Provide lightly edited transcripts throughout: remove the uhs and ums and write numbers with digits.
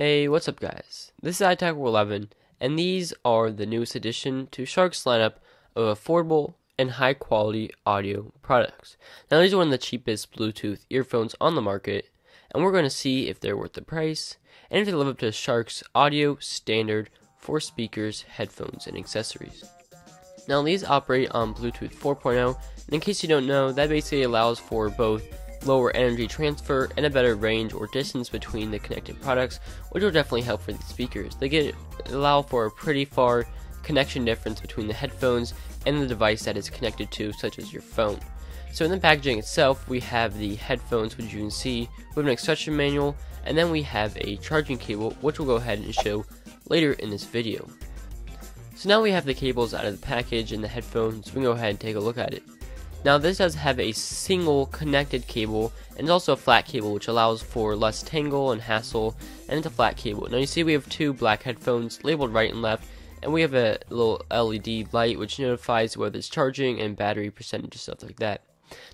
Hey, what's up guys? This is iTech11, and these are the newest addition to Sharkk's lineup of affordable and high quality audio products. Now these are one of the cheapest Bluetooth earphones on the market, and we're going to see if they're worth the price, and if they live up to Sharkk's audio standard for speakers, headphones, and accessories. Now these operate on Bluetooth 4.0, and in case you don't know, that basically allows for both lower energy transfer and a better range or distance between the connected products, which will definitely help for these speakers. They allow for a pretty far connection difference between the headphones and the device that is connected to, such as your phone. So in the packaging itself, we have the headphones, which you can see with an instruction manual, and then we have a charging cable, which we'll go ahead and show later in this video. So now we have the cables out of the package and the headphones. We can go ahead and take a look at it. Now this does have a single connected cable, and it's also a flat cable, which allows for less tangle and hassle, and it's a flat cable. Now you see we have two black headphones labeled right and left, and we have a little LED light which notifies whether it's charging and battery percentage and stuff like that.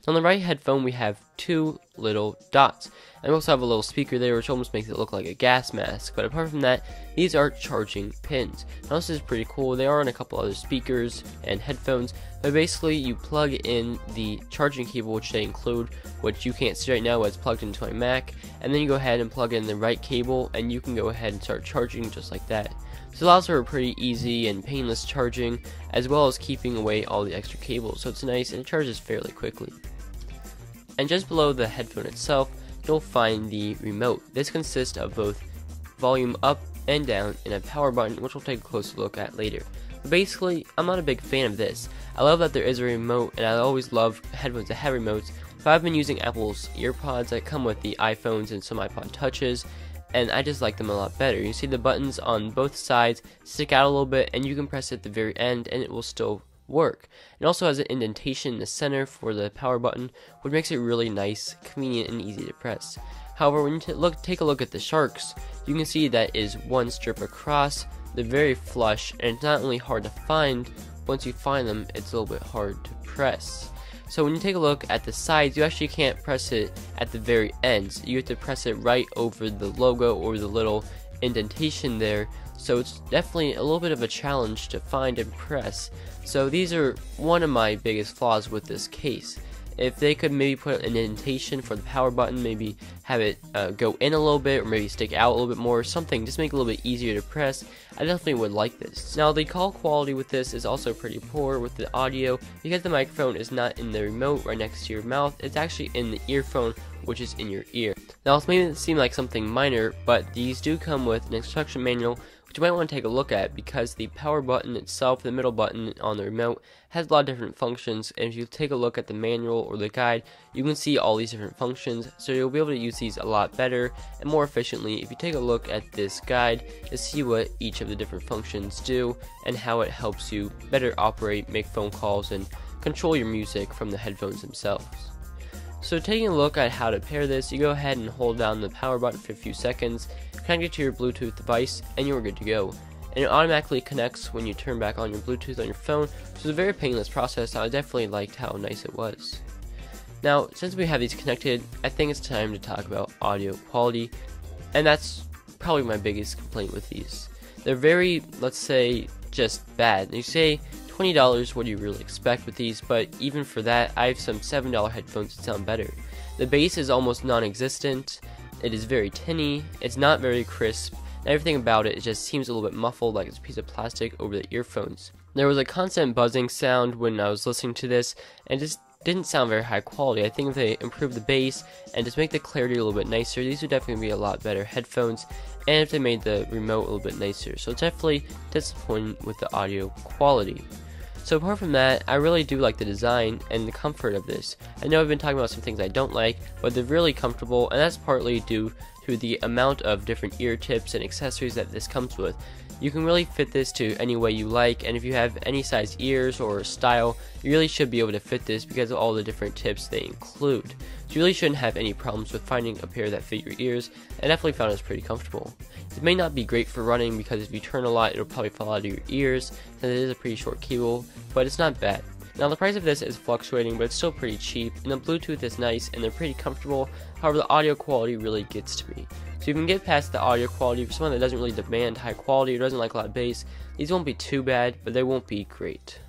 So on the right headphone we have two little dots, and we also have a little speaker there which almost makes it look like a gas mask, but apart from that, these are charging pins. Now this is pretty cool. They are on a couple other speakers and headphones, but basically you plug in the charging cable, which they include, which you can't see right now, but it's plugged into my Mac, and then you go ahead and plug in the right cable and you can go ahead and start charging just like that. This allows for a pretty easy and painless charging, as well as keeping away all the extra cables, so it's nice and it charges fairly quickly. And just below the headphone itself, you'll find the remote. This consists of both volume up and down and a power button, which we'll take a closer look at later. But basically, I'm not a big fan of this. I love that there is a remote, and I always love headphones that have remotes, but I've been using Apple's EarPods that come with the iPhones and some iPod Touches, and I just like them a lot better. You see the buttons on both sides stick out a little bit, and you can press it at the very end and it will still work. It also has an indentation in the center for the power button, which makes it really nice, convenient, and easy to press. However, when you take a look at the Sharkk's, you can see that is one strip across. They're very flush, and it's not only hard to find, once you find them, it's a little bit hard to press. So when you take a look at the sides, you actually can't press it at the very ends. You have to press it right over the logo or the little indentation there. So it's definitely a little bit of a challenge to find and press. So these are one of my biggest flaws with this case. If they could maybe put an indentation for the power button, maybe have it go in a little bit, or maybe stick out a little bit more, something, just make it a little bit easier to press, I definitely would like this. Now the call quality with this is also pretty poor with the audio, because the microphone is not in the remote right next to your mouth, it's actually in the earphone, which is in your ear. Now this may seem like something minor, but these do come with an instruction manual, which you might want to take a look at, because the power button itself, the middle button on the remote, has a lot of different functions, and if you take a look at the manual or the guide, you can see all these different functions, so you'll be able to use these a lot better and more efficiently if you take a look at this guide to see what each of the different functions do and how it helps you better operate, make phone calls, and control your music from the headphones themselves. So taking a look at how to pair this, you go ahead and hold down the power button for a few seconds, connect it to your Bluetooth device, and you're good to go. And it automatically connects when you turn back on your Bluetooth on your phone, so it's a very painless process. I definitely liked how nice it was. Now, since we have these connected, I think it's time to talk about audio quality, and that's probably my biggest complaint with these. They're very, let's say, just bad. You say $20, what do you really expect with these? But even for that, I have some $7 headphones that sound better. The bass is almost non-existent, it is very tinny, it's not very crisp, and everything about it just seems a little bit muffled, like it's a piece of plastic over the earphones. There was a constant buzzing sound when I was listening to this, and it just didn't sound very high quality. I think if they improve the bass and just make the clarity a little bit nicer, these would definitely be a lot better headphones, and if they made the remote a little bit nicer. So it's definitely disappointing with the audio quality. So apart from that, I really do like the design and the comfort of this. I know I've been talking about some things I don't like, but they're really comfortable, and that's partly due to the amount of different ear tips and accessories that this comes with. You can really fit this to any way you like, and if you have any size ears or style, you really should be able to fit this because of all the different tips they include. So you really shouldn't have any problems with finding a pair that fit your ears, and I definitely found it pretty comfortable. It may not be great for running because if you turn a lot, it'll probably fall out of your ears, since it is a pretty short cable, but it's not bad. Now the price of this is fluctuating, but it's still pretty cheap, and the Bluetooth is nice and they're pretty comfortable. However, the audio quality really gets to me. So you can get past the audio quality for someone that doesn't really demand high quality or doesn't like a lot of bass. These won't be too bad, but they won't be great.